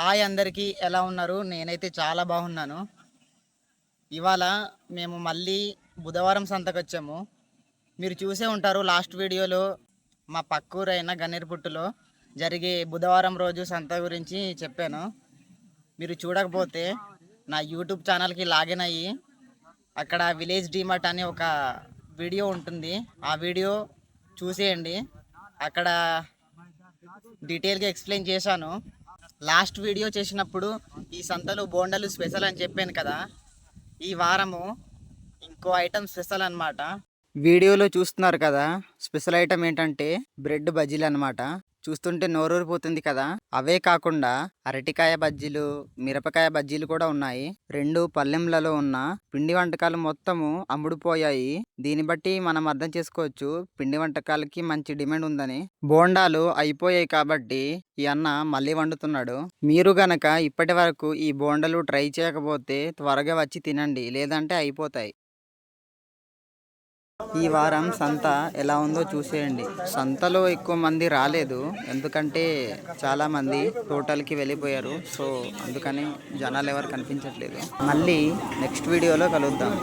Hi అందరికీ, ఎలా ఉన్నారు? నేనైతే చాలా బాగున్నాను. ఇవాళ మేము మళ్ళీ బుధవారం సంతకొచ్చాము. మీరు చూసే ఉంటారు లాస్ట్ వీడియోలో మా పక్కూరైన గన్నేరుపుట్టులో జరిగే బుధవారం రోజు సంత గురించి చెప్పాను. మీరు చూడకపోతే నా యూట్యూబ్ ఛానల్కి లాగిన్ అయ్యి అక్కడ విలేజ్ డీమార్ట్ అని ఒక వీడియో ఉంటుంది. ఆ వీడియో చూసేయండి. అక్కడ డీటెయిల్గా ఎక్స్ప్లెయిన్ చేశాను. లాస్ట్ వీడియో చేసినప్పుడు ఈ సంతలో బోండాలు స్పెషల్ అని చెప్పాను కదా. ఈ వారము ఇంకో ఐటమ్ స్పెషల్ అనమాట. వీడియోలో చూస్తున్నారు కదా, స్పెషల్ ఐటమ్ ఏంటంటే బ్రెడ్ బజ్జీలు అనమాట. చూస్తుంటే నోరూరిపోతుంది కదా. అవే కాకుండా అరటికాయ బజ్జీలు, మిరపకాయ బజ్జీలు కూడా ఉన్నాయి. రెండు పల్లెంలలో ఉన్న పిండి వంటకాలు మొత్తము అమ్ముడుపోయాయి. దీన్ని బట్టి మనం అర్థం చేసుకోవచ్చు పిండి వంటకాలకి మంచి డిమాండ్ ఉందని. బోండాలు అయిపోయాయి కాబట్టి ఈ అన్న మళ్ళీ వండుతున్నాడు. మీరు గనక ఇప్పటి వరకు ఈ బోండాలు ట్రై చేయకపోతే త్వరగా వచ్చి తినండి, లేదంటే అయిపోతాయి. ఈ వారం సంత ఎలా ఉందో చూసేయండి. సంతలో ఎక్కువ మంది రాలేదు, ఎందుకంటే చాలా మంది తోటలకి వెళ్ళిపోయారు. సో అందుకని జనాలు ఎవరు కనిపించట్లేదు. మళ్ళీ నెక్స్ట్ వీడియోలో కలుద్దాం.